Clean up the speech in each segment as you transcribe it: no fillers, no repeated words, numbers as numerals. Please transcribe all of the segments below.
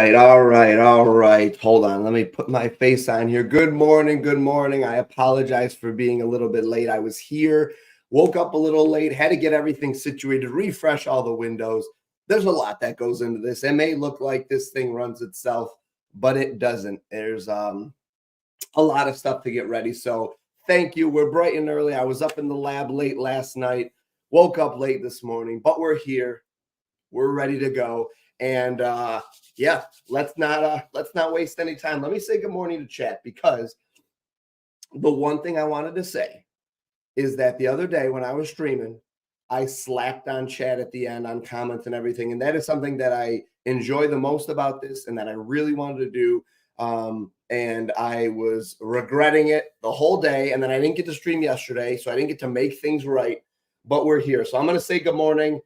right, all right, all right. Hold on. Let me put my face on here. Good morning, good morning. I apologize for being a little bit late. I was here, woke up a little late, had to get everything situated, refresh all the windows. There's a lot that goes into this. It may look like this thing runs itself, but it doesn't. There's a lot of stuff to get ready. So thank you. We're bright and early. I was up in the lab late last night, woke up late this morning, but we're here. We're ready to go. And yeah, let's not waste any time. Let me say good morning to chat, because the one thing I wanted to say is that the other day when I was streaming, I slapped on chat at the end on comments and everything. And that is something that I enjoy the most about this and that I really wanted to do. And I was regretting it the whole day. And then I didn't get to stream yesterday, so I didn't get to make things right. But we're here. So I'm going to say good morning.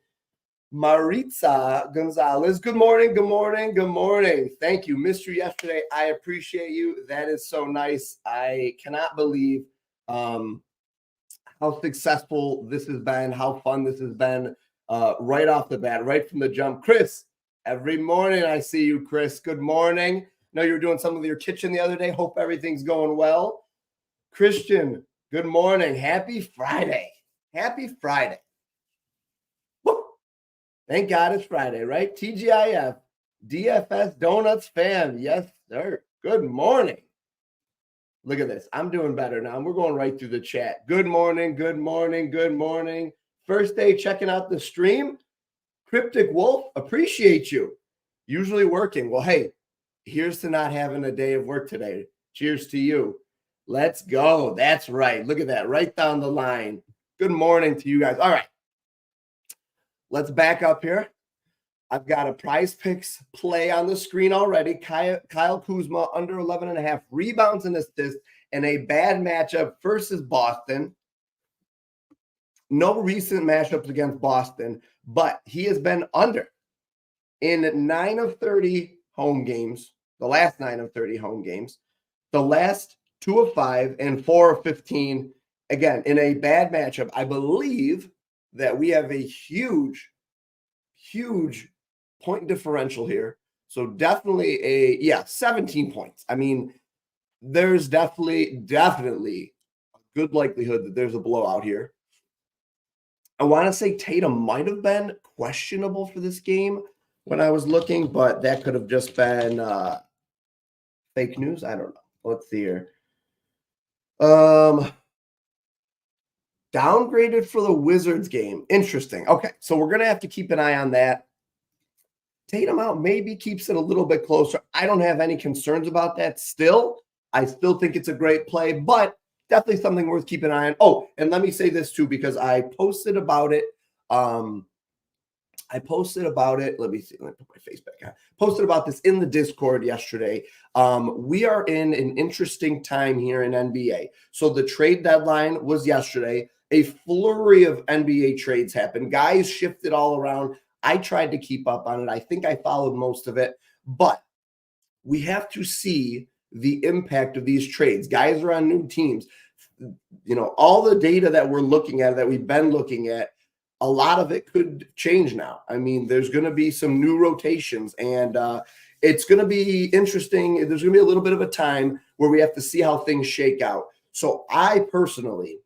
Maritza Gonzalez, good morning, good morning, good morning. Thank you. Missed you yesterday. I appreciate you. That is so nice. I cannot believe how successful this has been, how fun this has been right off the bat, right from the jump. Chris, every morning I see you, Chris. Good morning. I know you were doing some of your kitchen the other day. Hope everything's going well. Christian, good morning. Happy Friday. Happy Friday. Thank God it's Friday, right? TGIF, DFS Donuts fam. Yes, sir. Good morning. Look at this. I'm doing better now. We're going right through the chat. Good morning, good morning, good morning. First day checking out the stream. Cryptic Wolf, appreciate you. Usually working. Well, hey, here's to not having a day of work today. Cheers to you. Let's go. That's right. Look at that. Right down the line. Good morning to you guys. All right. Let's back up here. I've got a Prizepicks play on the screen already. Kyle Kuzma under 11.5 rebounds and assists in a bad matchup versus Boston. No recent matchups against Boston, but he has been under in 9 of 30 home games, the last 9 of 30 home games, the last 2 of 5, and 4 of 15. Again, in a bad matchup. I believe that we have a huge point differential here. So definitely 17 points. I mean, there's definitely a good likelihood that there's a blowout here. I want to say Tatum might have been questionable for this game when I was looking, but that could have just been fake news. I don't know. Let's see here. Downgraded for the Wizards game. Interesting. Okay, so we're going to have to keep an eye on that. Tatum out maybe keeps it a little bit closer. I don't have any concerns about that still. I still think it's a great play, but definitely something worth keeping an eye on. Oh, and let me say this too, because I posted about it. Let me see. Let me put my face back on. Posted about this in the Discord yesterday. We are in an interesting time here in NBA. So the trade deadline was yesterday. A flurry of NBA trades happened. Guys shifted all around. I tried to keep up on it. I think I followed most of it, but we have to see the impact of these trades. Guys are on new teams. You know, all the data that we're looking at, that we've been looking at, a lot of it could change now. I mean, there's going to be some new rotations, and it's going to be interesting. There's going to be a little bit of a time where we have to see how things shake out. So I personally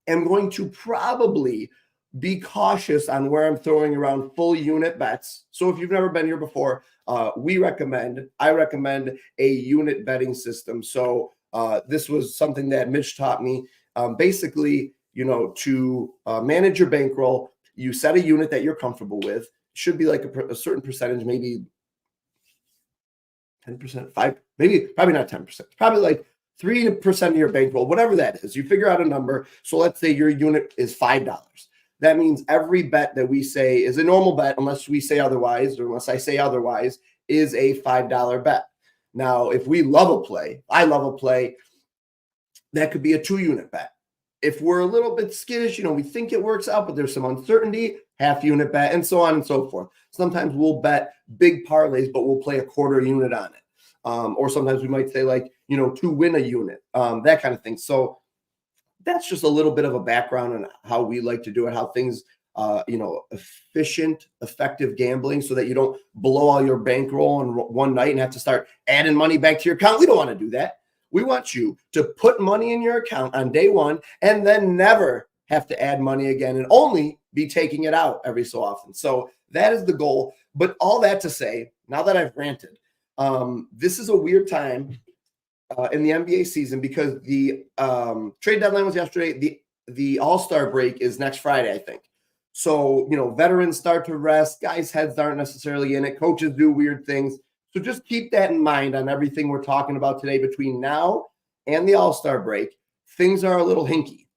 am going to probably be cautious on where I'm throwing around full unit bets. So if you've never been here before, I recommend a unit betting system. So this was something that Mitch taught me. Basically, you know, to manage your bankroll, you set a unit that you're comfortable with. It should be like a certain percentage, maybe 10%, 5, maybe probably not 10%, probably like 3% of your bankroll, whatever that is. You figure out a number. So let's say your unit is $5. That means every bet that we say is a normal bet, unless we say otherwise, or unless I say otherwise, is a $5 bet. Now, if we love a play, I love a play, that could be a 2-unit bet. If we're a little bit skittish, you know, we think it works out, but there's some uncertainty, half-unit bet, and so on and so forth. Sometimes we'll bet big parlays, but we'll play a quarter unit on it. Or sometimes we might say, like, you know, to win a unit, that kind of thing. So that's just a little bit of a background on how we like to do it, how things efficient, effective gambling so that you don't blow all your bankroll in one night and have to start adding money back to your account. We don't want to do that. We want you to put money in your account on day one and then never have to add money again and only be taking it out every so often. So that is the goal. But all that to say, now that I've ranted, this is a weird time in the NBA season because the trade deadline was yesterday. The All-Star break is next Friday, I think. So, veterans start to rest. Guys' heads aren't necessarily in it. Coaches do weird things. So just keep that in mind on everything we're talking about today. Between now and the All-Star break, things are a little hinky.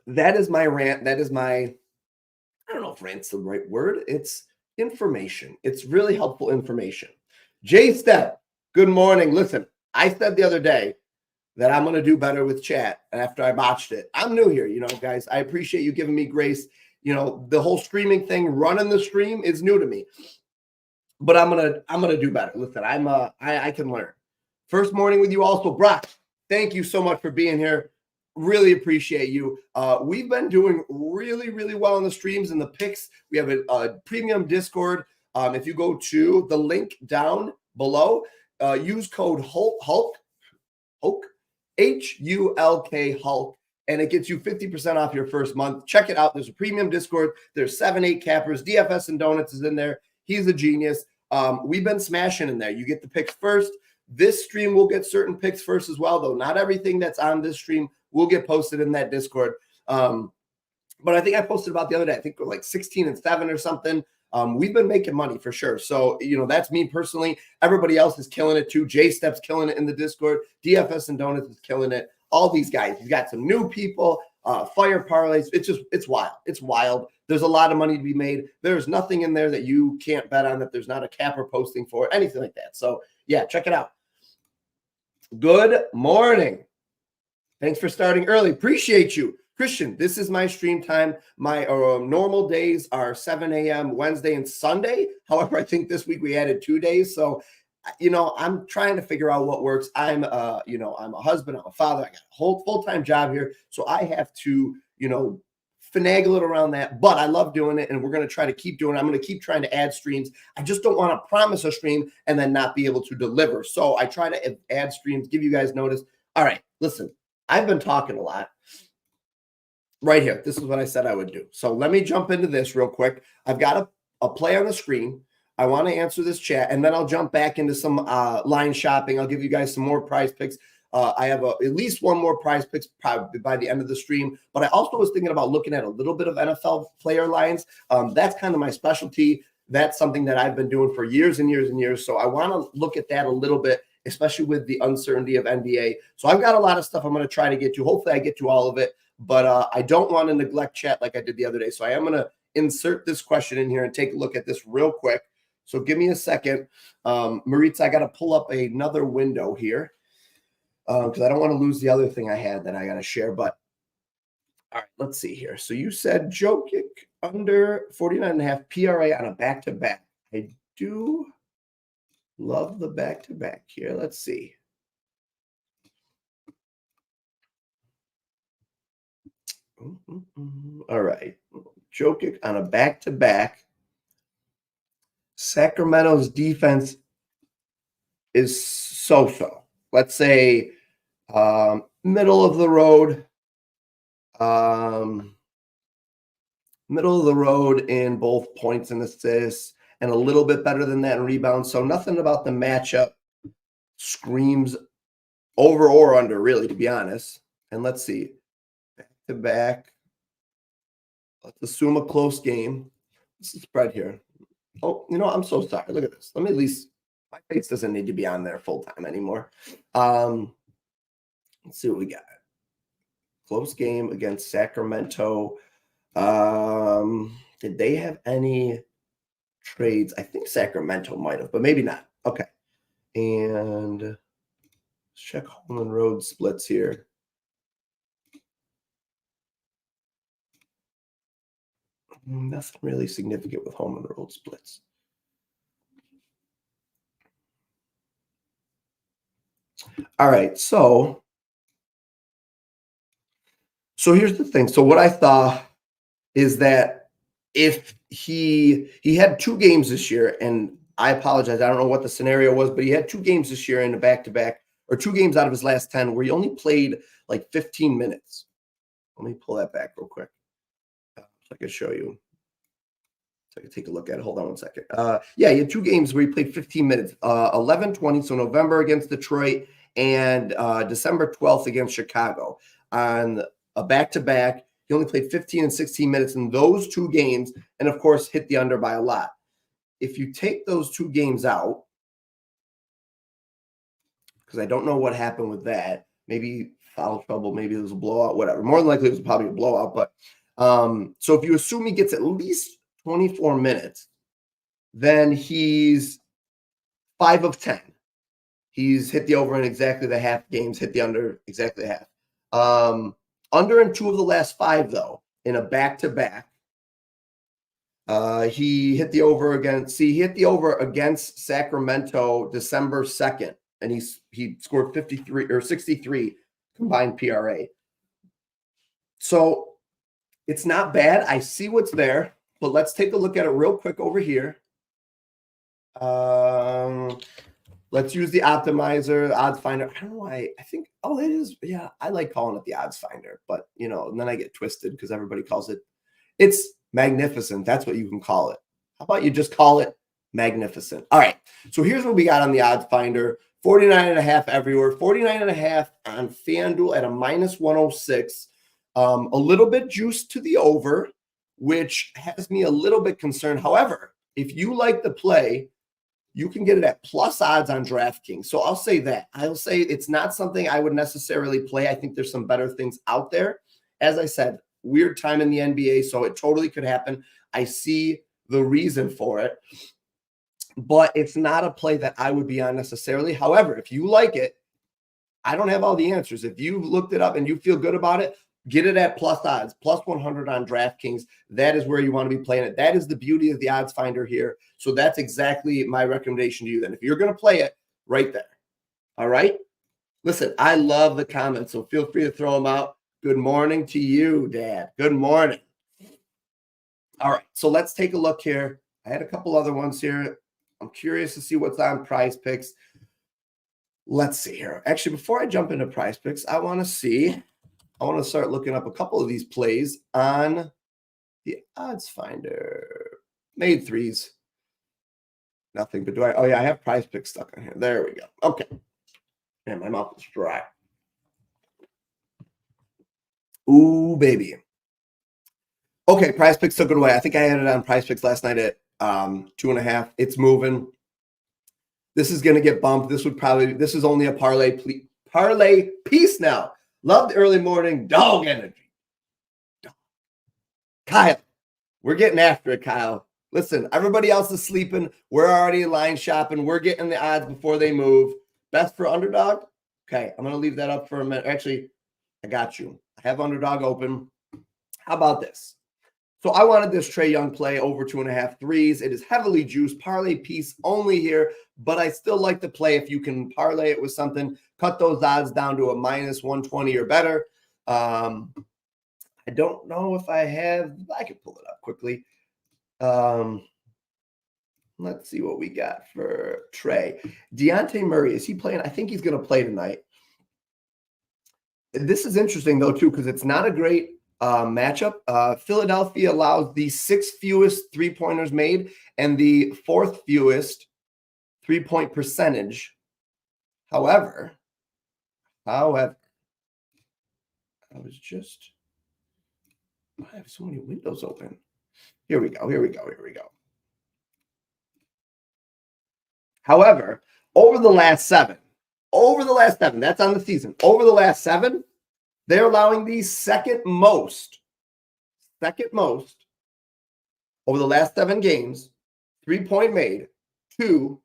That is my rant. That is my, I don't know if rant's the right word. It's information. It's really helpful information. Jay Step, good morning. Listen, I said the other day that I'm going to do better with chat after I botched it. I'm new here, guys. I appreciate you giving me grace. The whole streaming thing, running the stream is new to me. But I'm gonna do better. Listen, I can learn. First morning with you also, Brock. Thank you so much for being here. Really appreciate you. We've been doing really, really well in the streams and the picks. We have a premium Discord. If you go to the link down below, use code Hulk, H-U-L-K, Hulk, and it gets you 50% off your first month. Check it out. There's a premium Discord. There's 7-8 cappers. DFS and Donuts is in there. He's a genius. We've been smashing in there. You get the picks first. This stream will get certain picks first as well, though. Not everything that's on this stream will get posted in that Discord. But I think I posted about the other day. I think we're like 16-7 or something. We've been making money for sure. So, that's me personally. Everybody else is killing it too. J Step's killing it in the Discord. DFS and Donuts is killing it. All these guys. You've got some new people, fire parlays. It's wild. It's wild. There's a lot of money to be made. There's nothing in there that you can't bet on, that there's not a capper posting for, anything like that. So, yeah, check it out. Good morning. Thanks for starting early. Appreciate you. Christian, this is my stream time. My normal days are 7 a.m. Wednesday and Sunday. However, I think this week we added 2 days. So, I'm trying to figure out what works. I'm a husband. I'm a father. I got a whole full-time job here. So I have to, finagle it around that. But I love doing it, and we're going to try to keep doing it. I'm going to keep trying to add streams. I just don't want to promise a stream and then not be able to deliver. So I try to add streams, give you guys notice. All right, listen, I've been talking a lot. Right here, this is what I said I would do. So let me jump into this real quick. I've got a play on the screen. I want to answer this chat, and then I'll jump back into some line shopping. I'll give you guys some more prize picks. I have at least one more prize picks probably by the end of the stream. But I also was thinking about looking at a little bit of NFL player lines. That's kind of my specialty. That's something that I've been doing for years and years and years. So I want to look at that a little bit, especially with the uncertainty of NBA. So I've got a lot of stuff I'm going to try to get to. Hopefully I get to all of it. But I don't want to neglect chat like I did the other day. So I am going to insert this question in here and take a look at this real quick. So give me a second. Maritza, I got to pull up another window here because I don't want to lose the other thing I had that I got to share. But all right, let's see here. So you said Jokic under 49.5 PRA on a back-to-back. I do love the back-to-back here. Let's see. All right. Jokic on a back-to-back. Sacramento's defense is so-so. Let's say middle of the road. Middle of the road in both points and assists, and a little bit better than that in rebounds. So nothing about the matchup screams over or under, really, to be honest. And let's see. Back-to-back. Let's assume a close game. What's the spread here? Oh, I'm so sorry. Look at this. Let me at least, my face doesn't need to be on there full time anymore. Let's see what we got. Close game against Sacramento. Did they have any trades? I think Sacramento might have, but maybe not. Okay. And let's check home and road splits here. Nothing really significant with home and road splits. All right, so So here's the thing. So what I thought is that if he had 2 games this year, and I apologize, I don't know what the scenario was, but he had 2 games this year in a back-to-back, or 2 games out of his last 10 where he only played like 15 minutes. Let me pull that back real quick so I can show you. So I can take a look at it. Hold on one second. Yeah, he had 2 games where he played 15 minutes. 11-20, so November against Detroit and December 12th against Chicago. On a back-to-back, he only played 15 and 16 minutes in those 2 games, and of course hit the under by a lot. If you take those 2 games out, because I don't know what happened with that, maybe foul trouble, maybe it was a blowout, whatever. More than likely it was probably a blowout, but so if you assume he gets at least 24 minutes, then he's 5 of 10. He's hit the over in exactly the half games, hit the under exactly the half. Under in 2 of the last 5, though, in a back-to-back. He hit the over against, he hit the over against Sacramento December 2nd, and he scored 53 or 63 combined PRA. So it's not bad. I see what's there, but let's take a look at it real quick over here. Let's use the optimizer, the odds finder. I don't know why. I think, oh, it is. Yeah, I like calling it the odds finder, but you know, and then I get twisted because everybody calls it. It's magnificent. That's what you can call it. How about you just call it magnificent? All right. So here's what we got on the odds finder. 49.5 everywhere. 49.5 on Fanduel at a -106. A little bit juiced to the over, which has me a little bit concerned. However, if you like the play, you can get it at plus odds on DraftKings. So I'll say that. I'll say it's not something I would necessarily play. I think there's some better things out there. As I said, weird time in the NBA, so it totally could happen. I see the reason for it, but it's not a play that I would be on necessarily. However, if you like it, I don't have all the answers. If you looked it up and you feel good about it, get it at plus odds, plus 100 on DraftKings. That is where you want to be playing it. That is the beauty of the odds finder here. So that's exactly my recommendation to you then. If you're going to play it, right there. All right? Listen, I love the comments, so feel free to throw them out. Good morning to you, Dad. Good morning. All right, so let's take a look here. I had a couple other ones here. I'm curious to see what's on Prizepicks. Let's see here. Actually, before I jump into Prizepicks, I want to start looking up a couple of these plays on the odds finder. Made threes. Nothing, but oh yeah, I have Prizepicks stuck on here. There we go. Okay. Man, my mouth is dry. Ooh, baby. Okay, Prizepicks took it away. I think I had it on Prizepicks last night at 2.5. It's moving. This is going to get bumped. This is only a parlay piece now. Love the early morning dog energy. Kyle, we're getting after it, Kyle. Listen, everybody else is sleeping. We're already line shopping. We're getting the odds before they move. Best for Underdog? Okay, I'm going to leave that up for a minute. Actually, I got you. I have Underdog open. How about this? So I wanted this Trae Young play over 2.5 threes. It is heavily juiced, parlay piece only here, but I still like to play if you can parlay it with something, cut those odds down to a -120 or better. I don't know if I can pull it up quickly. Let's see what we got for Trae. Dejounte Murray, is he playing? I think he's going to play tonight. This is interesting, though, too, because it's not a great matchup. Philadelphia allows the 6th fewest three-pointers made and the 4th fewest three-point percentage. However, I have so many windows open. Here we go. However, over the last seven, that's on the season. Over the last 7, they're allowing the second most over the last 7 games, 3-point made to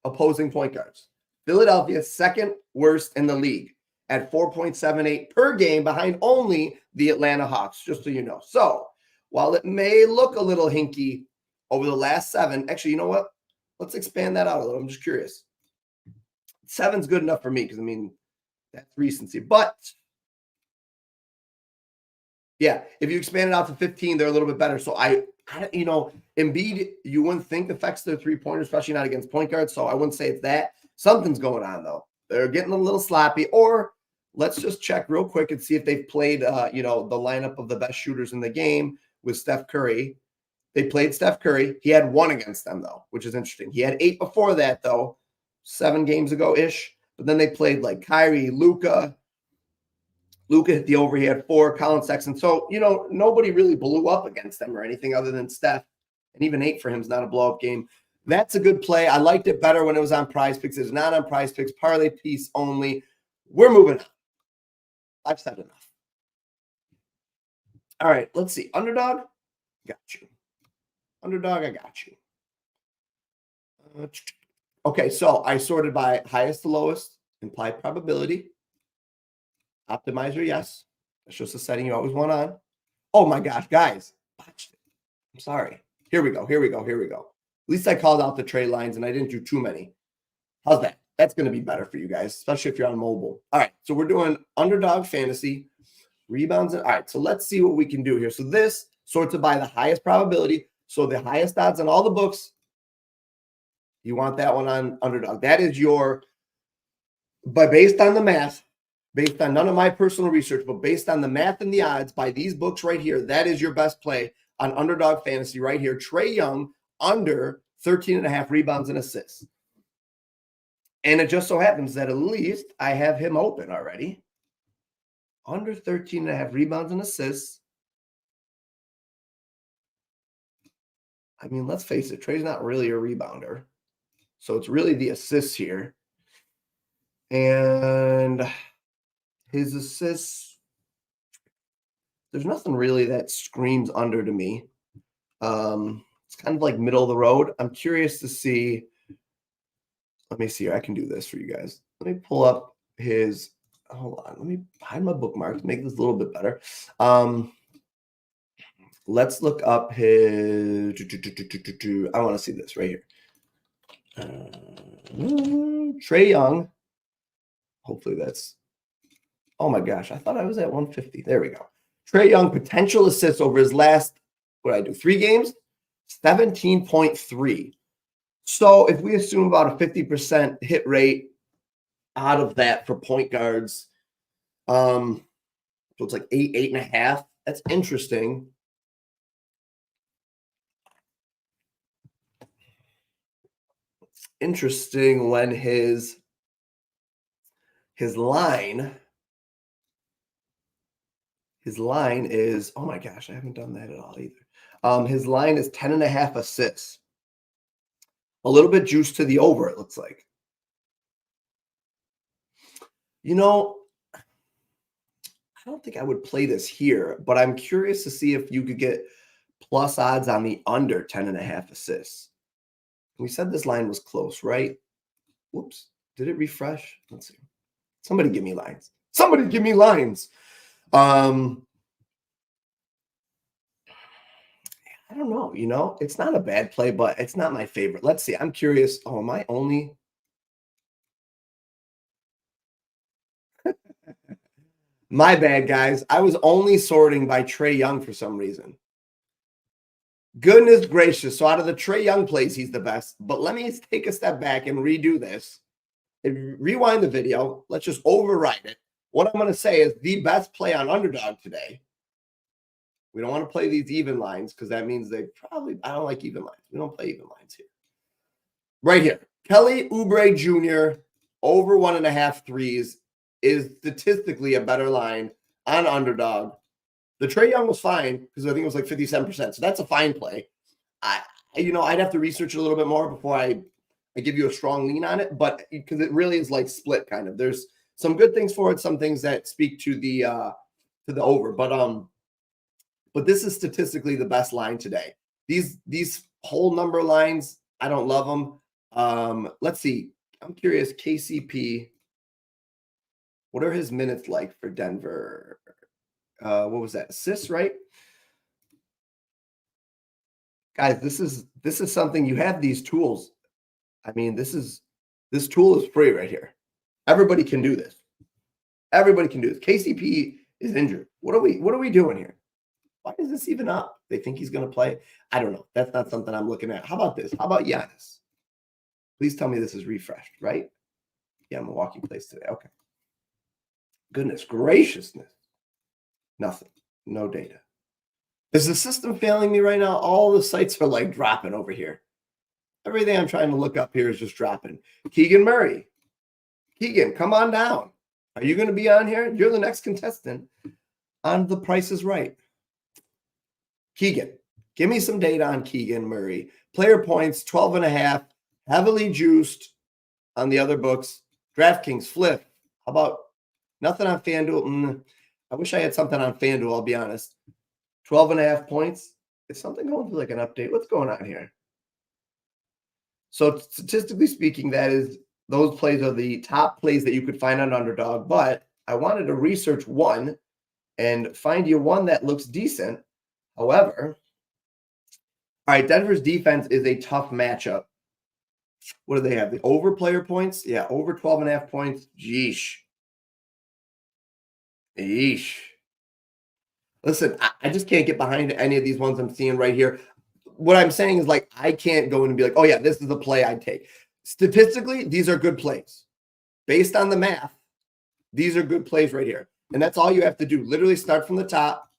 opposing point guards. Philadelphia, second worst in the league at 4.78 per game, behind only the Atlanta Hawks, just so you know. So while it may look a little hinky over the last 7, actually, you know what? Let's expand that out a little. I'm just curious. 7's good enough for me because, I mean, that's recency. But Yeah, if you expand it out to 15, they're a little bit better. So you know, Embiid, you wouldn't think affects their three-pointer, especially not against point guards. So I wouldn't say it's that. Something's going on though. They're getting a little sloppy. Or let's just check real quick and see if they've played, you know, the lineup of the best shooters in the game with Steph Curry. They played Steph Curry. He had 1 against them though, which is interesting. He had 8 before that though, 7 games ago ish. But then they played like Kyrie, Luka. Luka hit the over. He had 4. Colin Sexton. So, you know, nobody really blew up against them or anything other than Steph. And even 8 for him is not a blow-up game. That's a good play. I liked it better when it was on Prizepicks. It's not on Prizepicks. Parlay piece only. We're moving on. I've said enough. All right, let's see. Underdog, got you. Underdog, I got you. Okay, so I sorted by highest to lowest, implied probability. Optimizer, yes. That's just a setting you always want on. Oh my gosh, guys. I'm sorry. Here we go. At least I called out the trade lines and I didn't do too many. How's that? That's going to be better for you guys, especially if you're on mobile. All right, so we're doing Underdog Fantasy, rebounds. All right, so let's see what we can do here. So this sorts it by the highest probability. So the highest odds on all the books, you want that one on Underdog. That is your, but based on the math, based on none of my personal research, but based on the math and the odds by these books right here, that is your best play on Underdog Fantasy right here. Trae Young under 13.5 rebounds and assists. And it just so happens that at least I have him open already. Under 13.5 rebounds and assists. I mean, let's face it, Trae's not really a rebounder. So it's really the assists here. And his assists, there's nothing really that screams under to me. It's kind of like middle of the road. I'm curious to see. Let me see here. I can do this for you guys. Let me pull up his. Hold on. Let me hide my bookmarks. Make this a little bit better. Let's look up his. I want to see this right here. Trae Young. Hopefully that's. Oh my gosh. I thought I was at 150. There we go. Trae Young potential assists over his last, what did I do? 3 games? 17.3. So if we assume about a 50% hit rate out of that for point guards, so it's like 8.5. That's interesting. It's interesting when his line is, oh my gosh, I haven't done that at all either. His line is 10.5 assists. A little bit juiced to the over, it looks like. You know, I don't think I would play this here, but I'm curious to see if you could get plus odds on the under 10.5 assists. We said this line was close, right? Whoops. Did it refresh? Let's see. Somebody give me lines. Somebody give me lines. I don't know. You know, it's not a bad play, but it's not my favorite. Let's see. I'm curious. Oh, am I only? My bad, guys. I was only sorting by Trae Young for some reason. Goodness gracious. So out of the Trae Young plays, he's the best. But let me take a step back and redo this. Rewind the video. Let's just overwrite it. What I'm going to say is the best play on Underdog today. We don't want to play these even lines because that means I don't like even lines. We don't play even lines here. Right here. Kelly Oubre Jr. over 1.5 threes is statistically a better line on Underdog. The Trae Young was fine because I think it was like 57%. So that's a fine play. I'd have to research it a little bit more before I give you a strong lean on it, but because it really is like split kind of. There's some good things for it, some things that speak to the over. But this is statistically the best line today. These whole number lines, I don't love them. Let's see. I'm curious, KCP. What are his minutes like for Denver? What was that? Assists, right? Guys, this is something. You have these tools. I mean, this tool is free right here. Everybody can do this. Everybody can do this. KCP is injured. What are we doing here? Why is this even up? They think he's going to play. I don't know. That's not something I'm looking at. How about this? How about Giannis? Please tell me this is refreshed, right? Yeah, Milwaukee plays today. Okay. Goodness graciousness. Nothing. No data. Is the system failing me right now? All the sites are like dropping over here. Everything I'm trying to look up here is just dropping. Keegan Murray. Keegan, come on down. Are you going to be on here? You're the next contestant on The Price is Right. Keegan, give me some data on Keegan Murray. Player points, 12.5, heavily juiced on the other books. DraftKings, Fliff. How about nothing on Fanduel? I wish I had something on Fanduel, I'll be honest. 12.5 points. Is something going through like an update? What's going on here? So statistically speaking, those plays are the top plays that you could find on Underdog. But I wanted to research one and find you one that looks decent. However, all right, Denver's defense is a tough matchup. What do they have? The over player points? Yeah, over 12.5 points. Yeesh. Listen, I just can't get behind any of these ones I'm seeing right here. What I'm saying is, like, I can't go in and be like, oh, yeah, this is a play I'd take. Statistically, these are good plays. Based on the math, these are good plays right here. And that's all you have to do. Literally start from the top.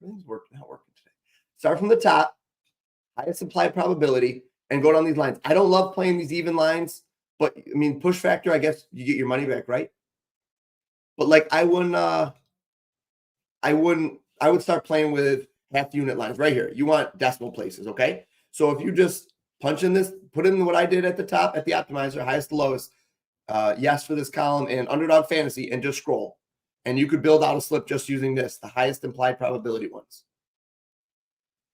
Everything's not working today. Start from the top, highest implied probability, and go down these lines. I don't love playing these even lines, but, I mean, push factor, I guess you get your money back, right? But, like, I would start playing with half unit lines right here. You want decimal places, okay? So if you just punch in this, put in what I did at the top at the optimizer, highest to lowest, yes for this column, and Underdog Fantasy, and just scroll. And you could build out a slip just using this, the highest implied probability ones.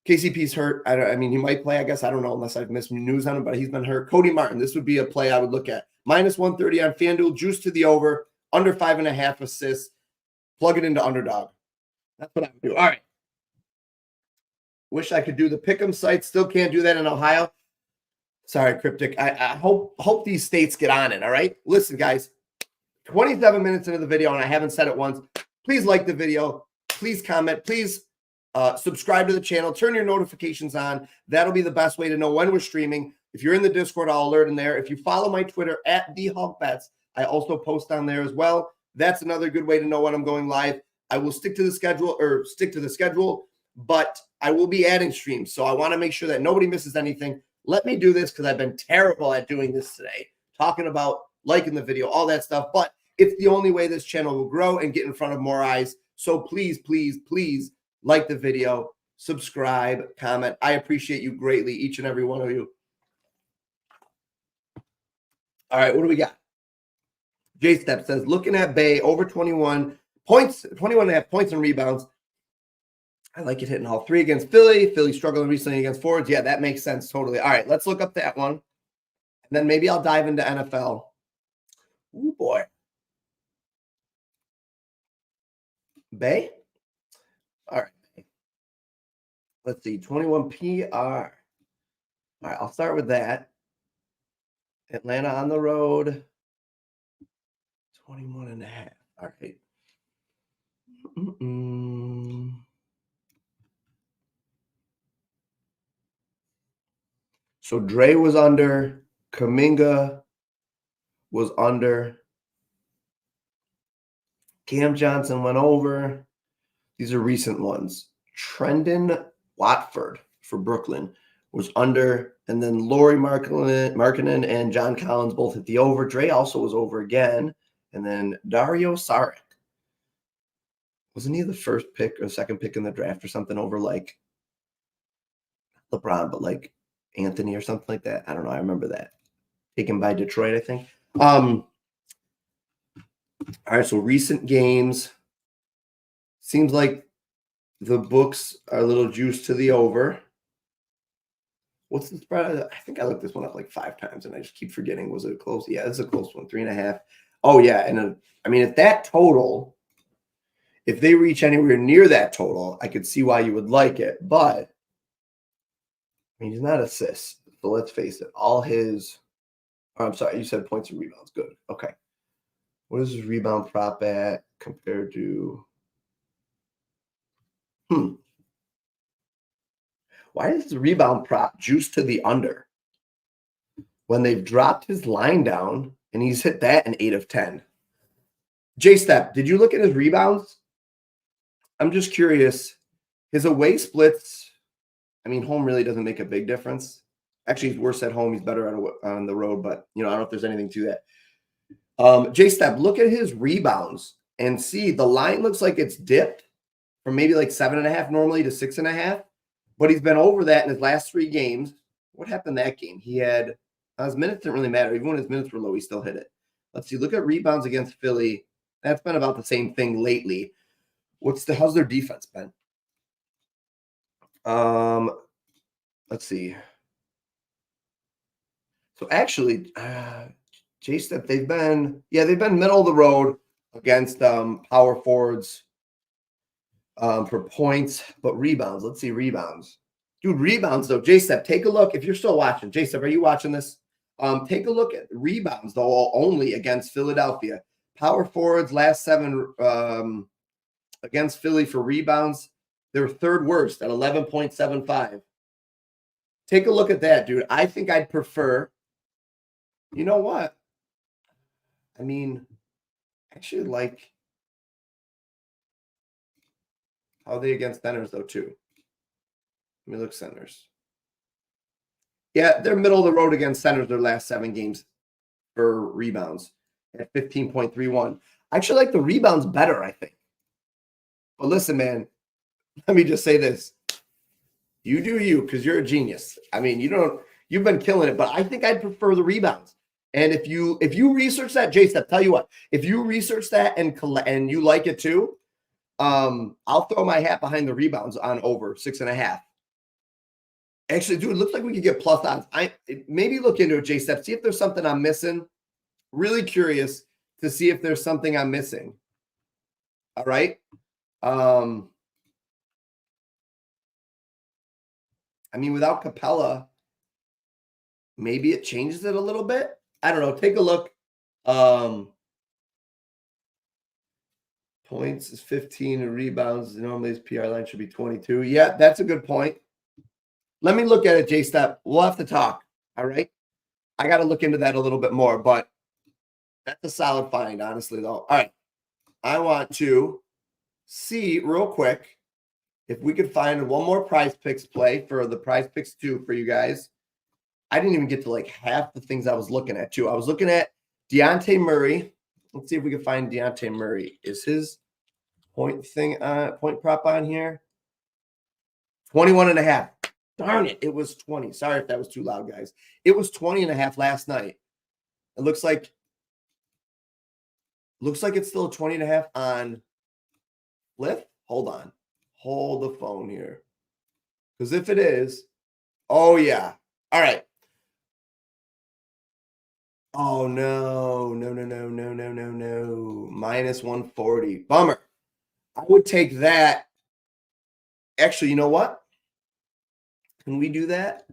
KCP's hurt. I mean, he might play, I guess. I don't know unless I've missed news on him, but he's been hurt. Cody Martin, this would be a play I would look at. Minus 130 on FanDuel, juice to the over, under 5.5 assists. Plug it into Underdog. That's what I would do. All right. Wish I could do the pick'em site. Still can't do that in Ohio. Sorry, Cryptic. I hope these states get on it, all right? Listen, guys, 27 minutes into the video, and I haven't said it once. Please like the video. Please comment. Please subscribe to the channel. Turn your notifications on. That'll be the best way to know when we're streaming. If you're in the Discord, I'll alert in there. If you follow my Twitter, @TheHawkBets, I also post on there as well. That's another good way to know when I'm going live. I will stick to the schedule, but I will be adding streams. So I want to make sure that nobody misses anything. Let me do this because I've been terrible at doing this today, talking about liking the video, all that stuff. But it's the only way this channel will grow and get in front of more eyes. So please, please, please like the video, subscribe, comment. I appreciate you greatly, each and every one of you. All right, what do we got? J-Step says, looking at Bay, over 21 points, 21.5 points and rebounds. I like it hitting all three against Philly. Philly struggling recently against forwards. Yeah, that makes sense totally. All right, let's look up that one. And then maybe I'll dive into NFL. Oh, boy. Bay? All right. Let's see, 21 PR. All right, I'll start with that. Atlanta on the road. 21.5. All right. So Dre was under. Kuminga was under. Cam Johnson went over. These are recent ones. Trendon Watford for Brooklyn was under. And then Lauri Markkanen and John Collins both hit the over. Dre also was over again. And then Dario Saric. Wasn't he the first pick or second pick in the draft or something over like LeBron, but like Anthony or something like that? I don't know. I remember that. Taken by Detroit, I think. All right, so recent games. Seems like the books are a little juiced to the over. What's the spread? I think I looked this one up like 5 times, and I just keep forgetting. Was it close? Yeah, it's a close one, 3.5. Oh, yeah, and I mean, at that total, if they reach anywhere near that total, I could see why you would like it. But, I mean, he's not assists. So let's face it. All his – I'm sorry, you said points and rebounds. Good. Okay. What is his rebound prop at compared to Why is his rebound prop juiced to the under when they've dropped his line down and he's hit that in 8 of 10? J-Step, did you look at his rebounds? I'm just curious. His away splits, I mean, home really doesn't make a big difference. Actually, he's worse at home. He's better on the road, but, I don't know if there's anything to that. J-Step, look at his rebounds and see the line looks like it's dipped from maybe like 7.5 normally to 6.5, but he's been over that in his last 3 games. What happened that game? He had his minutes didn't really matter. Even when his minutes were low, he still hit it. Let's see. Look at rebounds against Philly. That's been about the same thing lately. How's their defense been? Let's see. So actually, J-Step, they've been middle of the road against power forwards for points, but rebounds. Let's see rebounds. Dude, rebounds though. J-Step, take a look. If you're still watching, J-Step, are you watching this? Take a look at rebounds though, only against Philadelphia. Power forwards last 7 against Philly for rebounds. They're 3rd worst at 11.75. Take a look at that, dude. I think I'd prefer. You know what? I mean, actually like how are they against centers though too? Let me look centers. Yeah, they're middle of the road against centers their last 7 games for rebounds at 15.31. I actually like the rebounds better, I think. But listen, man, let me just say this. You do you, because you're a genius. I mean, you've been killing it, but I think I'd prefer the rebounds. And if you research that, J-Step, tell you what, if you research that and you like it too, I'll throw my hat behind the rebounds on over 6.5. Actually, dude, it looks like we could get plus odds. Maybe look into it, J-Step. See if there's something I'm missing. Really curious to see if there's something I'm missing. All right. I mean, without Capella, maybe it changes it a little bit. I don't know. Take a look. Points is 15 and rebounds. Normally his PR line should be 22. Yeah, that's a good point. Let me look at it, J-Step. We'll have to talk. All right. I got to look into that a little bit more, but that's a solid find, honestly, though. All right. I want to see real quick if we could find one more Prizepicks play for the Prizepicks 2 for you guys. I didn't even get to like half the things I was looking at, too. I was looking at Dejounte Murray. Let's see if we can find Dejounte Murray. Is his point prop on here? 21.5. Darn it. It was 20. Sorry if that was too loud, guys. It was 20.5 last night. It looks like it's still 20.5 on Fliff. Hold on. Hold the phone here. Because if it is, oh, yeah. All right. Oh, no. Minus 140. Bummer. I would take that. Actually, you know what? Can we do that?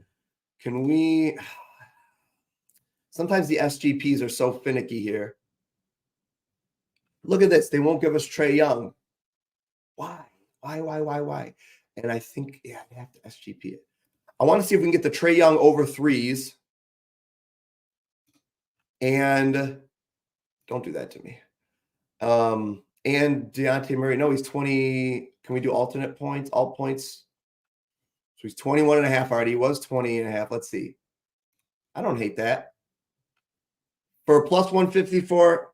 Can we? Sometimes the SGPs are so finicky here. Look at this. They won't give us Trae Young. Why? And I think, yeah, they have to SGP it. I want to see if we can get the Trae Young over 3s. And don't do that to me. And Dejounte Murray. No, he's 20. Can we do alternate points? Alt points. So he's 21.5 already. He was 20.5. Let's see. I don't hate that. For a plus 154,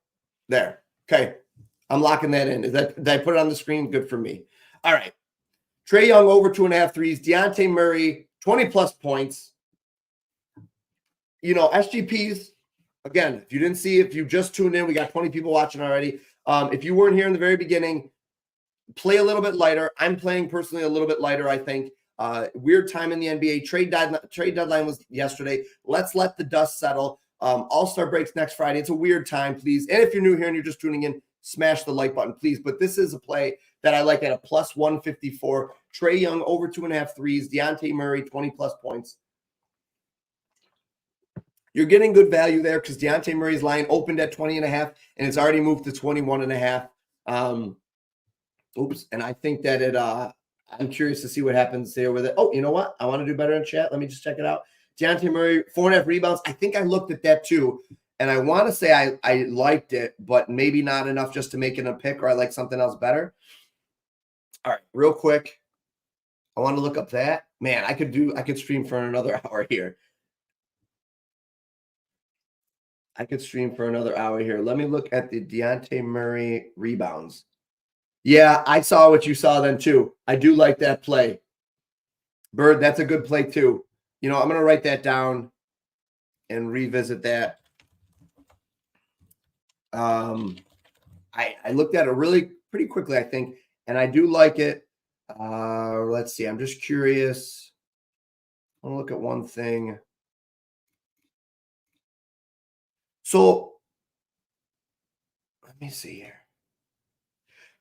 there. Okay. I'm locking that in. Did I put it on the screen? Good for me. All right. Trae Young over 2.5 threes. Dejounte Murray, 20+ points. SGPs, again, if you didn't see, if you just tuned in, we got 20 people watching already. If you weren't here in the very beginning, play a little bit lighter. I'm playing personally a little bit lighter, I think. Weird time in the NBA. Trade deadline was yesterday. Let's let the dust settle. All-Star breaks next Friday. It's a weird time, please. And if you're new here and you're just tuning in, smash the like button, please. But this is a play that I like at a plus 154. Trae Young over 2.5 threes. Dejounte Murray, 20+ points. You're getting good value there because Dejounte Murray's line opened at 20.5 and it's already moved to 21.5. And I think that I'm curious to see what happens there with it. Oh, you know what? I want to do better in chat. Let me just check it out. Dejounte Murray, 4.5 rebounds. I think I looked at that too. And I want to say I liked it, but maybe not enough just to make it a pick, or I like something else better. All right, real quick. I want to look up that. Man, I could stream for another hour here. I could stream for another hour here. Let me look at the Dejounte Murray rebounds. Yeah, I saw what you saw then too. I do like that play. Bird, that's a good play too. You know, I'm going to write that down and revisit that. I looked at it really pretty quickly, I think, and I do like it. Let's see. I'm just curious. I'll look at one thing. So let me see here.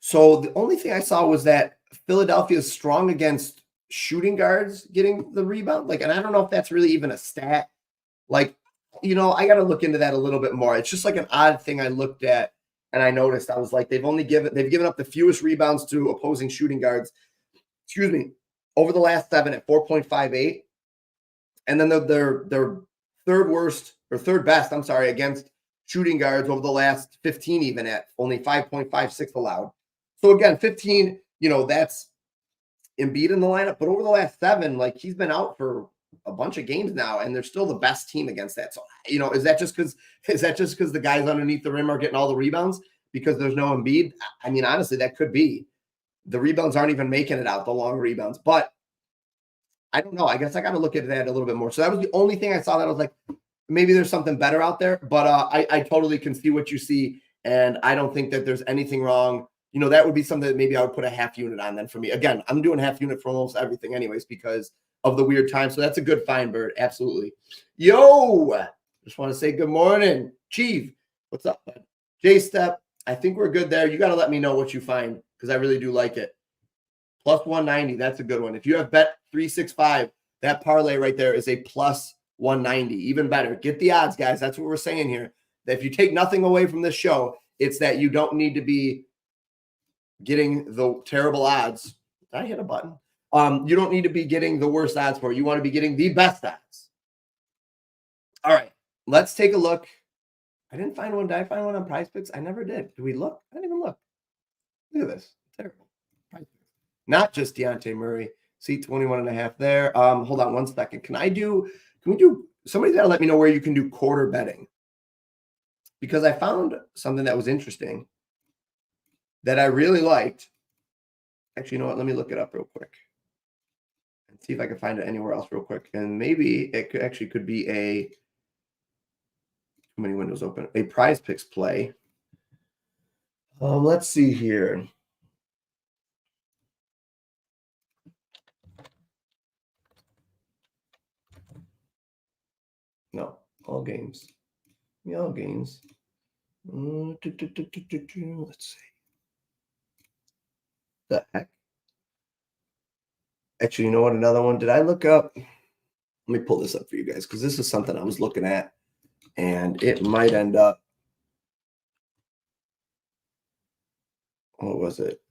So the only thing I saw was that Philadelphia is strong against shooting guards getting the rebound. Like, and I don't know if that's really even a stat. Like, you know, I got to look into that a little bit more. It's just like an odd thing I looked at and I noticed. I was like, they've given up the fewest rebounds to opposing shooting guards. Excuse me, over the last 7 at 4.58, and then their third best. I'm sorry, against shooting guards over the last 15, even at only 5.56 allowed. So again, 15. You know, that's Embiid in the lineup, but over the last 7, like he's been out for a bunch of games now, and they're still the best team against that. So, you know, is that just because the guys underneath the rim are getting all the rebounds because there's no Embiid? I mean, honestly, that could be. The rebounds aren't even making it out, the long rebounds. But I don't know. I guess I got to look at that a little bit more. So that was the only thing I saw that I was like, maybe there's something better out there. But I totally can see what you see, and I don't think that there's anything wrong. You know, that would be something that maybe I would put a half unit on then for me. Again, I'm doing half unit for almost everything anyways because of the weird time. So that's a good find, Bird. Absolutely. Yo, just want to say good morning. Chief, what's up, bud? J-Step, I think we're good there. You got to let me know what you find because I really do like it. Plus 190, that's a good one. If you have bet 365, that parlay right there is a plus 190. Even better. Get the odds, guys. That's what we're saying here. That if you take nothing away from this show, it's that you don't need to be getting the terrible odds. Did I hit a button? You don't need to be getting the worst odds for it. You want to be getting the best odds. All right, let's take a look. I didn't find one. Did I find one on Prizepicks? I never did. Did we look? I didn't even look. Look at this. Terrible. Not just Dejounte Murray. See 21.5 there. Hold on one second. Can we do, somebody's got to let me know where you can do quarter betting. Because I found something that was interesting that I really liked. Actually, you know what? Let me look it up real quick and see if I can find it anywhere else real quick. And maybe it could be a, too many windows open, a Prizepicks play. Let's see here. No, all games. Yeah, all games. Let's see. The heck? Actually, you know what? Another one. Did I look up? Let me pull this up for you guys because this is something I was looking at, and it might end up. What was it?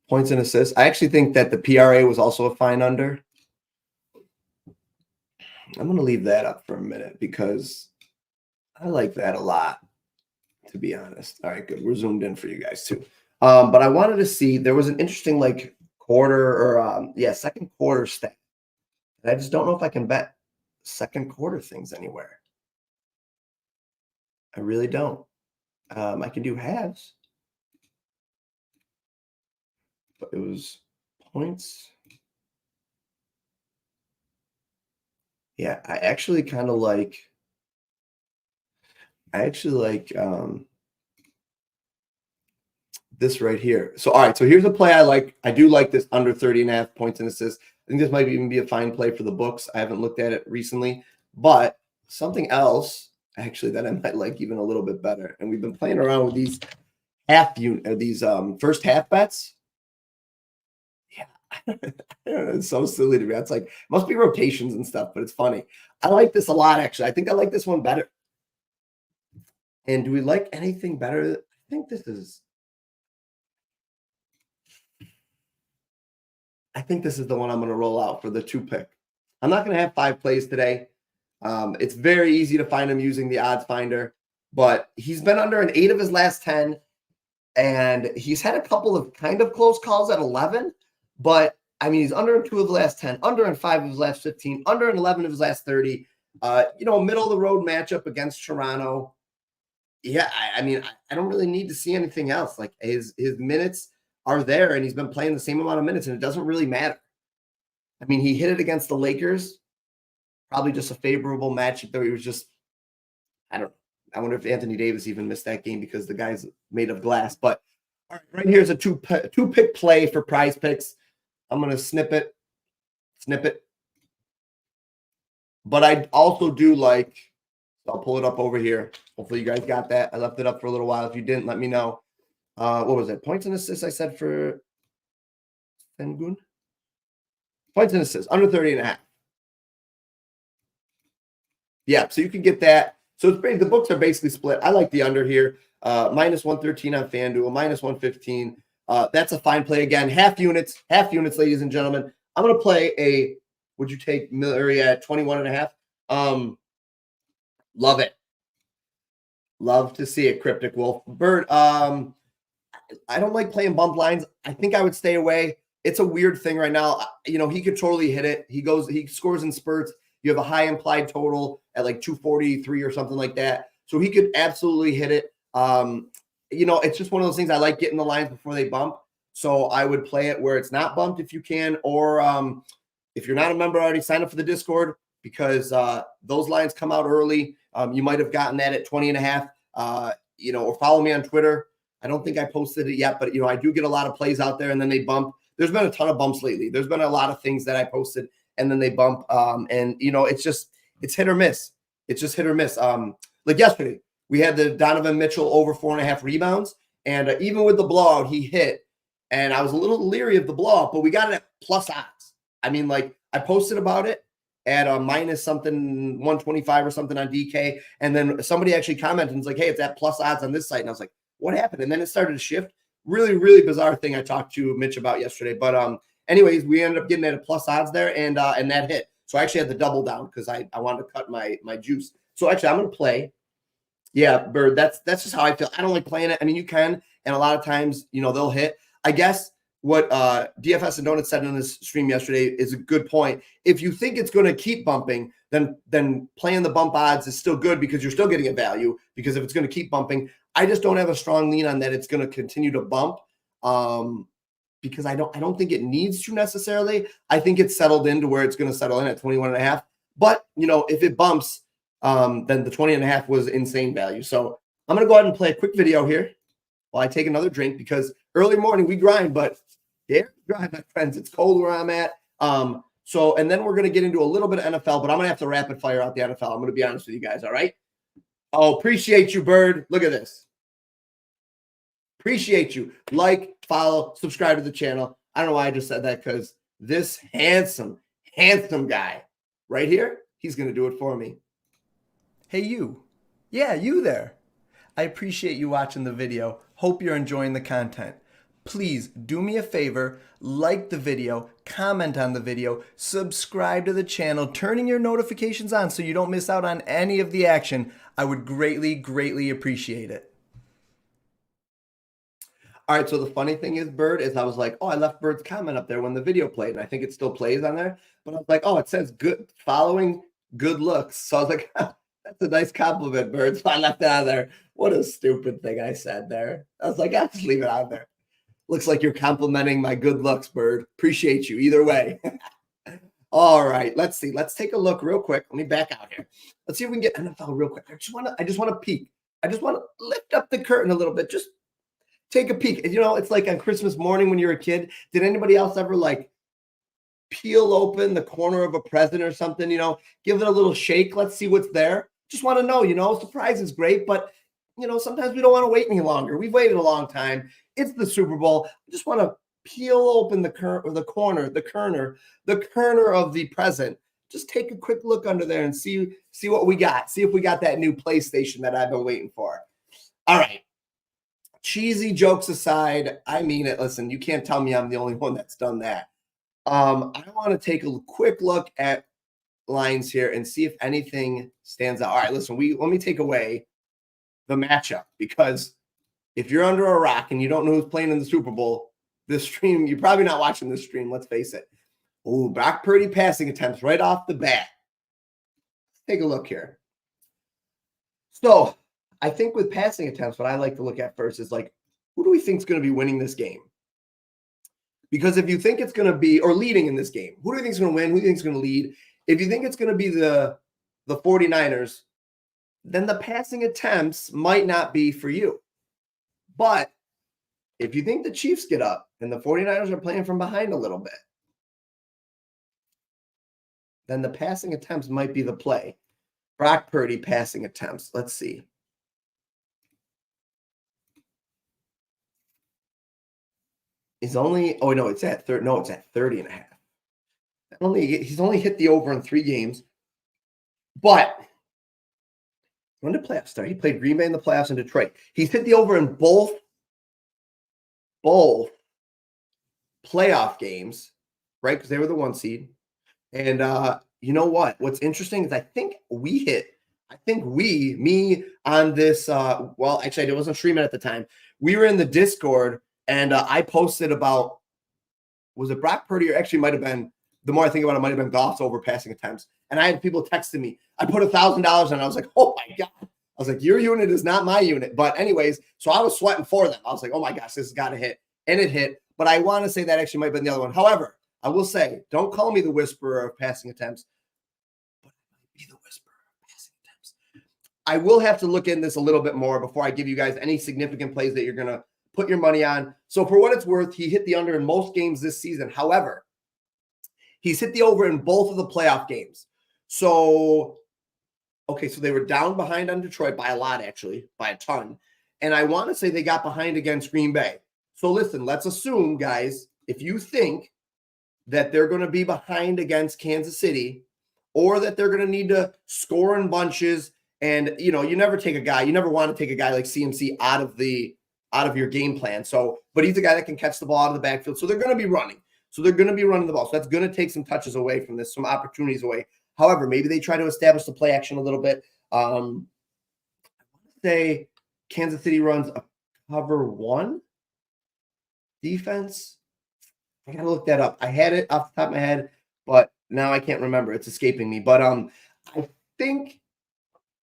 Points and assists. I actually think that the PRA was also a fine under. I'm going to leave that up for a minute because I like that a lot, to be honest. All right, good. We're zoomed in for you guys too. But I wanted to see, there was an interesting like quarter or second quarter stat. And I just don't know if I can bet second quarter things anywhere. I really don't. I can do halves. But it was points. Yeah, I actually like this right here. So, all right. So here's a play I like. I do like this under 30.5 points and assists. I think this might even be a fine play for the books. I haven't looked at it recently, but something else actually that I might like even a little bit better. And we've been playing around with these first half bets. Yeah, it's so silly to me. It's like, must be rotations and stuff, but it's funny. I like this a lot, actually. I think I like this one better. And do we like anything better? I think this is. I think this is the one I'm going to roll out for the 2-pick. I'm not going to have 5 plays today. It's very easy to find him using the odds finder, but he's been under an 8 of his last 10, and he's had a couple of kind of close calls at 11, but I mean, he's under in 2 of the last 10, under in 5 of his last 15, under in 11 of his last 30. Middle of the road matchup against Toronto. Yeah, I mean, I don't really need to see anything else. Like his minutes are there, and he's been playing the same amount of minutes, and it doesn't really matter. I mean, he hit it against the Lakers, probably just a favorable matchup that he was just, I don't know. I wonder if Anthony Davis even missed that game because the guy's made of glass. But all right here's a two-pick play for Prizepicks. I'm going to snip it. But I also do like, I'll pull it up over here. Hopefully you guys got that. I left it up for a little while. If you didn't, let me know. What was it? Points and assists I said for Fanduel? Points and assists, under 30.5. Yeah, so you can get that. So it's the books are basically split. I like the under here. Minus 113 on Fanduel, minus 115. That's a fine play again. Half units, ladies and gentlemen. I'm going to play would you take Miller at 21.5? Love it. Love to see it, Cryptic Wolf. Bird, I don't like playing bump lines. I think I would stay away. It's a weird thing right now. He could totally hit it. He scores in spurts. You have a high implied total at like 243 or something like that. So he could absolutely hit it. It's just one of those things. I like getting the lines before they bump. So I would play it where it's not bumped if you can. Or if you're not a member already, sign up for the Discord because those lines come out early. You might have gotten that at 20.5. Or follow me on Twitter. I don't think I posted it yet, but I do get a lot of plays out there and then they bump. There's been a ton of bumps lately. There's been a lot of things that I posted and then they bump. It's hit or miss. It's just hit or miss. Like yesterday, we had the Donovan Mitchell over 4.5 rebounds. And even with the blowout, he hit. And I was a little leery of the blowout, but we got it at plus odds. I mean, like I posted about it at a minus something 125 or something on DK. And then somebody actually commented and was like, hey, it's at plus odds on this site. And I was like, what happened? And then it started to shift. Really, really bizarre thing I talked to Mitch about yesterday. But anyways, we ended up getting at a plus odds there and that hit. So I actually had the double down because I wanted to cut my juice. So actually I'm going to play. Yeah, Bird, that's just how I feel. I don't like playing it. I mean, you can, and a lot of times, they'll hit. I guess what DFS and Donuts said in this stream yesterday is a good point. If you think it's going to keep bumping, then playing the bump odds is still good because you're still getting a value. Because if it's going to keep bumping, I just don't have a strong lean on that it's going to continue to bump. Because I don't think it needs to necessarily. I think it's settled into where it's going to settle in at 21.5. But if it bumps, then the 20.5 was insane value. So I'm going to go ahead and play a quick video here while I take another drink because early morning we grind, but grind, my friends. It's cold where I'm at. And then we're going to get into a little bit of NFL, but I'm going to have to rapid fire out the NFL. I'm going to be honest with you guys. All right. Oh, appreciate you, Bird. Look at this. Appreciate you. Like, follow, subscribe to the channel. I don't know why I just said that because this handsome guy right here, he's going to do it for me. Hey, you. Yeah, you there. I appreciate you watching the video. Hope you're enjoying the content. Please do me a favor, like the video, comment on the video, subscribe to the channel, turning your notifications on so you don't miss out on any of the action. I would greatly, greatly appreciate it. All right, so the funny thing is, Bird, is I was like, oh, I left Bird's comment up there when the video played, and I think it still plays on there. But I was like, oh, it says good following good looks. So I was like, that's a nice compliment, Bird. So I left it on there. What a stupid thing I said there. I was like, I'll just leave it on there. Looks like you're complimenting my good looks, Bird. Appreciate you either way. All right, let's see. Let's take a look real quick. Let me back out here. Let's see if we can get NFL real quick. I just want to peek. I just want to lift up the curtain a little bit. Just take a peek. It's like on Christmas morning when you're a kid. Did anybody else ever like peel open the corner of a present or something? Give it a little shake. Let's see what's there. Just want to know. Surprise is great, but sometimes we don't want to wait any longer. We've waited a long time. It's the Super Bowl. I just want to peel open the corner of the present. Just take a quick look under there and see what we got. See if we got that new PlayStation that I've been waiting for. All right. Cheesy jokes aside, I mean it. Listen, you can't tell me I'm the only one that's done that. I want to take a quick look at lines here and see if anything stands out. All right, listen, let me take away the matchup, because if you're under a rock and you don't know who's playing in the Super Bowl, this stream, you're probably not watching this stream, let's face it. Oh, Brock Purdy passing attempts right off the bat. Take a look here. So I think with passing attempts, what I like to look at first is like, who do we think is going to be winning this game? Because if you think it's going to be, or leading in this game, who do you think is going to win? Who do you think is going to lead? If you think it's going to be the 49ers, then the passing attempts might not be for you. But if you think the Chiefs get up and the 49ers are playing from behind a little bit, then the passing attempts might be the play. Brock Purdy passing attempts. Let's see. He's only, oh no, it's at 30. No, it's at 30 and a half. He's only hit the over in 3 games. But when did playoffs start? He played Green Bay in the playoffs in Detroit. He's hit the over in both playoff games, right? Because they were the 1 seed. And you know what? What's interesting is I think me on this, well, actually, I wasn't streaming at the time. We were in the Discord, and I posted about, was it Brock Purdy, or actually might have been, the more I think about it, might have been Goff's over passing attempts. And I had people texting me. I put $1,000 and I was like, oh my God. I was like, your unit is not my unit. But anyways, so I was sweating for them. I was like, oh my gosh, this has got to hit. And it hit. But I want to say that actually might have been the other one. However, I will say, don't call me the whisperer of passing attempts, but I might be the whisperer of passing attempts. I will have to look in this a little bit more before I give you guys any significant plays that you're going to put your money on. So for what it's worth, he hit the under in most games this season. However, he's hit the over in both of the playoff games. So, okay, so they were down behind on Detroit by a lot, actually, by a ton. And I want to say they got behind against Green Bay. So listen, let's assume, guys, if you think that they're going to be behind against Kansas City, or that they're going to need to score in bunches, and you never take a guy, you never want to take a guy like CMC out of your game plan. So, but he's a guy that can catch the ball out of the backfield. So they're going to be running. So they're going to be running the ball. So that's going to take some touches away from this, some opportunities away. However, maybe they try to establish the play action a little bit. I want to say Kansas City runs a cover 1 defense. I got to look that up. I had it off the top of my head, but now I can't remember. It's escaping me. But I think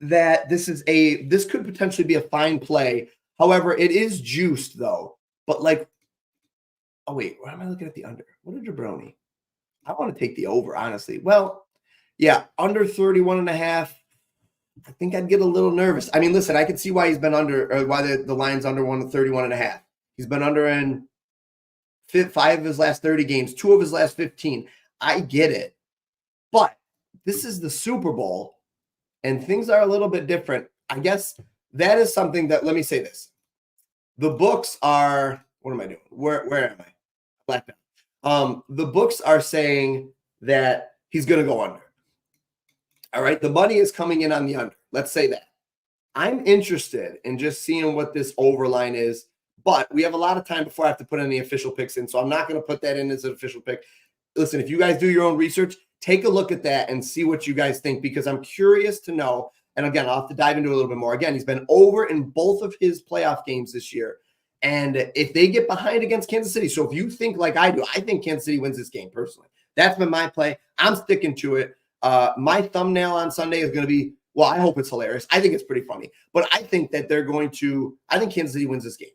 that this could potentially be a fine play. However, it is juiced though. But like, oh wait, why am I looking at the under? What a jabroni. I want to take the over, honestly. Well, yeah, under 31.5. I think I'd get a little nervous. I mean, listen, I can see why he's been under, or why the line's under 31.5. He's been under in 5 of his last 30 games, 2 of his last 15. I get it. But this is the Super Bowl, and things are a little bit different. I guess that is something that, let me say this. The books are, what am I doing? Where am I? Blacked out. The books are saying that he's going to go under. All right. The money is coming in on the under. Let's say that. I'm interested in just seeing what this over line is, but we have a lot of time before I have to put any official picks in. So I'm not going to put that in as an official pick. Listen, if you guys do your own research, take a look at that and see what you guys think, because I'm curious to know. And again, I'll have to dive into it a little bit more. Again, he's been over in both of his playoff games this year. And if they get behind against Kansas City, so if you think like I do, I think Kansas City wins this game personally. That's been my play. I'm sticking to it. My thumbnail on Sunday is going to be, well, I hope it's hilarious. I think it's pretty funny. But I think that I think Kansas City wins this game.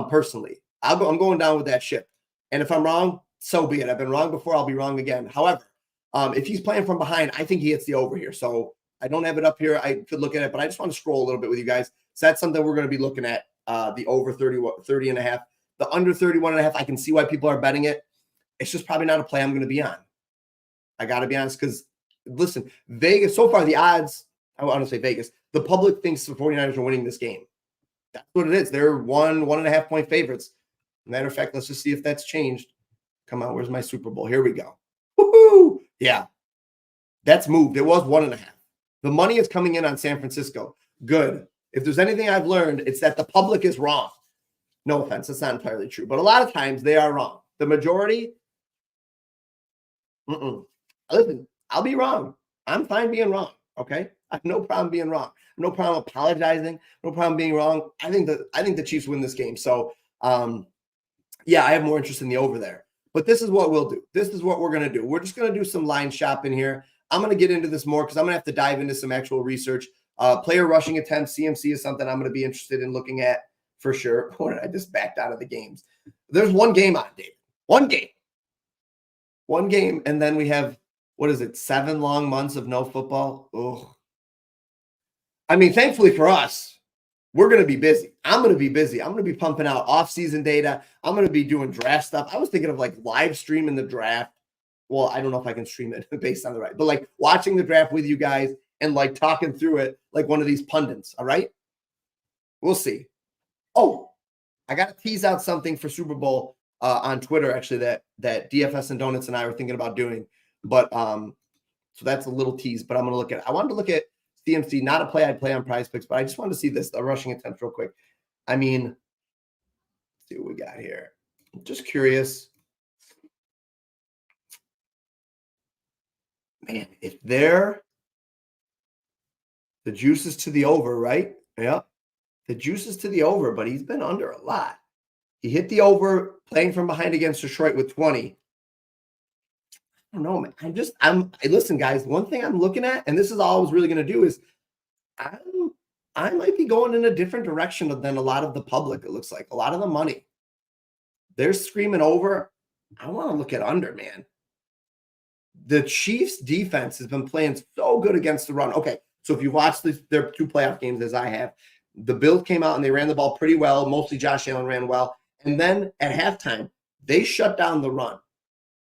Personally, I'm going down with that ship. And if I'm wrong, so be it. I've been wrong before. I'll be wrong again. However, if he's playing from behind, I think he hits the over here. So I don't have it up here. I could look at it, but I just want to scroll a little bit with you guys. So that's something we're going to be looking at, the over 30 and a half. The under 31.5, I can see why people are betting it. It's just probably not a play I'm going to be on. I got to be honest, because, listen, Vegas, so far the odds, I want to say Vegas, the public thinks the 49ers are winning this game. That's what it is. They're 1.5 point favorites. Matter of fact, let's just see if that's changed. Come on, where's my Super Bowl? Here we go. Woohoo! Yeah, that's moved. It was 1.5. The money is coming in on San Francisco. Good. If there's anything I've learned, it's that the public is wrong. No offense, that's not entirely true, but a lot of times they are wrong. The majority, Listen, I'll be wrong. I'm fine being wrong. Okay, I have no problem being wrong. No problem apologizing. No problem being wrong. I think the Chiefs win this game. So, yeah, I have more interest in the over there. But this is what we'll do. This is what we're gonna do. We're just gonna do some line shopping here. I'm gonna get into this more because I'm gonna have to dive into some actual research. Player rushing attempts, CMC is something I'm gonna be interested in looking at for sure. Boy, I just backed out of the games. There's one game on, David. One game, and then we have, what is it, 7 long months of no football? Oh, I mean, thankfully for us, we're going to be busy. I'm going to be busy. I'm going to be pumping out off-season data. I'm going to be doing draft stuff. I was thinking of like live streaming the draft. Well, I don't know if I can stream it based on the right, but like watching the draft with you guys and like talking through it like one of these pundits. All right, we'll see. Oh, I got to tease out something for Super Bowl on Twitter, actually, that DFS and Donuts and I were thinking about doing. But so that's a little tease, but I'm going to look at it. I wanted to look at CMC, not a play I'd play on Prizepicks, but I just wanted to see this, the rushing attempts real quick. I mean, let's see what we got here. I'm just curious. Man, if the juice is to the over, right? Yeah. The juice is to the over, but he's been under a lot. He hit the over playing from behind against Detroit with 20. I don't know, man. Listen, guys, one thing I'm looking at, and this is all I was really going to do, is I might be going in a different direction than a lot of the public. It looks like a lot of the money. They're screaming over. I want to look at under, man. The Chiefs defense has been playing so good against the run. Okay, so if you watch their 2 playoff games as I have, the Bills came out and they ran the ball pretty well. Mostly Josh Allen ran well. And then at halftime, they shut down the run.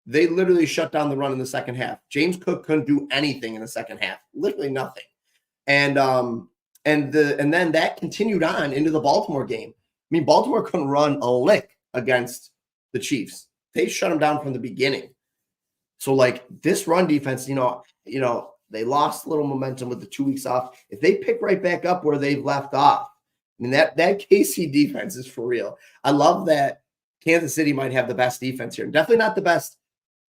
They literally shut down the run in the second half. James Cook couldn't do anything in the second half, literally nothing. And then that continued on into the Baltimore game. I mean, Baltimore couldn't run a lick against the Chiefs. They shut them down from the beginning. So like this run defense, they lost a little momentum with the 2 weeks off. If they pick right back up where they've left off, I mean, that KC defense is for real. I love that Kansas City might have the best defense here. Definitely not the best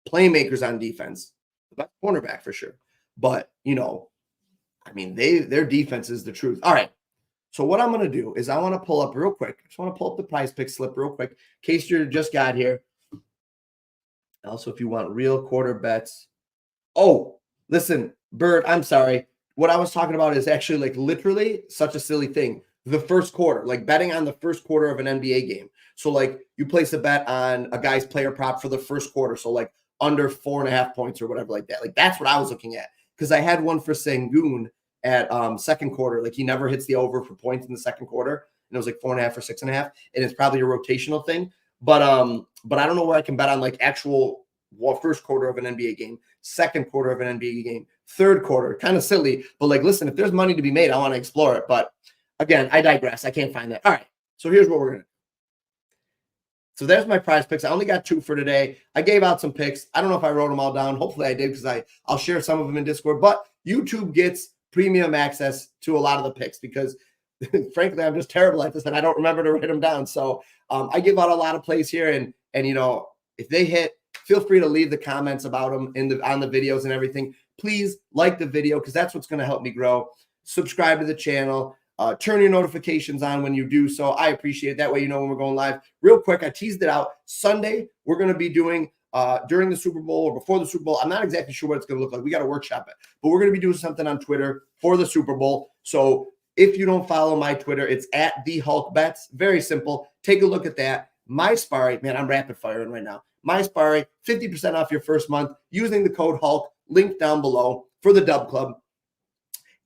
playmakers on defense. The best cornerback for sure. But, I mean, their defense is the truth. All right. So what I'm going to do is I want to pull up real quick. I just want to pull up the Prizepicks slip real quick in case you just got here. Also, if you want real quarter bets. Oh, listen, Bird, I'm sorry. What I was talking about is actually like literally such a silly thing. The first quarter, like betting on the first quarter of an NBA game. So like you place a bet on a guy's player prop for the first quarter. So like under 4.5 points or whatever like that. Like that's what I was looking at. Because I had one for Sengun at second quarter. Like he never hits the over for points in the second quarter. And it was like 4.5 or 6.5. And it's probably a rotational thing. But I don't know where I can bet on like actual first quarter of an NBA game, second quarter of an NBA game, third quarter. Kind of silly. But like, listen, if there's money to be made, I want to explore it. But again, I digress. I can't find that. All right. So here's what we're going to do. So there's my Prizepicks. I only got 2 for today. I gave out some picks. I don't know if I wrote them all down. Hopefully I did because I'll share some of them in Discord. But YouTube gets premium access to a lot of the picks because, frankly, I'm just terrible at this and I don't remember to write them down. So I give out a lot of plays here. And if they hit, feel free to leave the comments about them on the videos and everything. Please like the video because that's what's going to help me grow. Subscribe to the channel. Turn your notifications on when you do so. I appreciate it. That way you know when we're going live. Real quick, I teased it out. Sunday, we're going to be doing during the Super Bowl or before the Super Bowl. I'm not exactly sure what it's going to look like. We got to workshop it. But we're going to be doing something on Twitter for the Super Bowl. So if you don't follow my Twitter, it's at @TheHulkBets. Very simple. Take a look at that. My Sparry, man, I'm rapid firing right now. My Sparry, 50% off your first month using the code HULK, link down below for the Dub Club.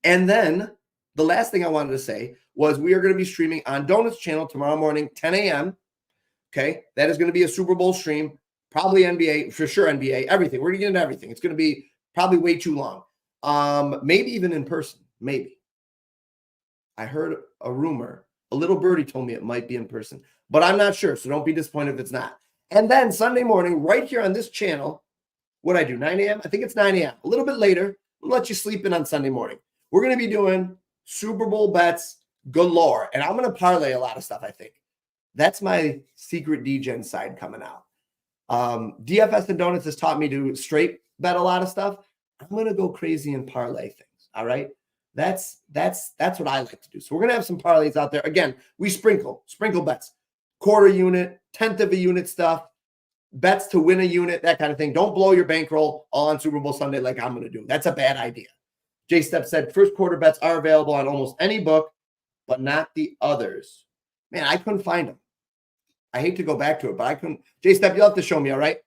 And then the last thing I wanted to say was we are going to be streaming on Donuts channel tomorrow morning, 10 a.m. Okay. That is going to be a Super Bowl stream, probably NBA, for sure NBA, everything. We're going to get into everything. It's going to be probably way too long. Maybe even in person. Maybe. I heard a rumor. A little birdie told me it might be in person, but I'm not sure. So don't be disappointed if it's not. And then Sunday morning, right here on this channel, what I do, 9 a.m.? I think it's 9 a.m. A little bit later. I'll let you sleep in on Sunday morning. We're going to be doing Super Bowl bets galore. And I'm going to parlay a lot of stuff, I think. That's my secret DGen side coming out. DFS and Donuts has taught me to straight bet a lot of stuff. I'm going to go crazy and parlay things. All right. That's what I like to do. So we're going to have some parlays out there. Again, we sprinkle bets, quarter unit, 1/10 of a unit stuff, bets to win a unit, that kind of thing. Don't blow your bankroll on Super Bowl Sunday like I'm going to do. That's a bad idea. J Step said first quarter bets are available on almost any book, but not the others. Man, I couldn't find them. I hate to go back to it, but I couldn't. J Step, you'll have to show me, all right?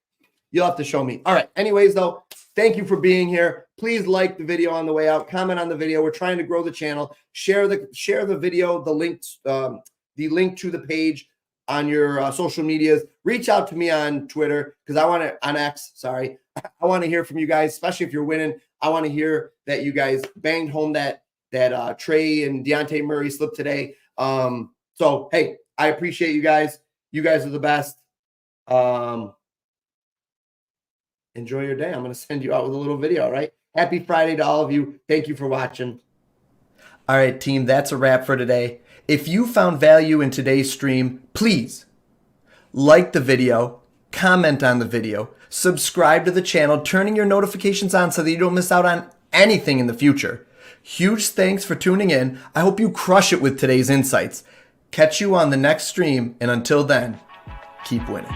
You'll have to show me. All right. Anyways, though, thank you for being here. Please like the video on the way out. Comment on the video. We're trying to grow the channel. Share the video, the link to the page on your social medias. Reach out to me on Twitter because I want to on X. Sorry, I want to hear from you guys, especially if you're winning. I want to hear that you guys banged home that Trey and Deontay Murray slip today. So hey, I appreciate you guys. You guys are the best. Enjoy your day. I'm going to send you out with a little video, all right? Happy Friday to all of you. Thank you for watching. All right, team, that's a wrap for today. If you found value in today's stream, please like the video, comment on the video, subscribe to the channel, turning your notifications on so that you don't miss out on anything in the future. Huge thanks for tuning in. I hope you crush it with today's insights. Catch you on the next stream, and until then, keep winning.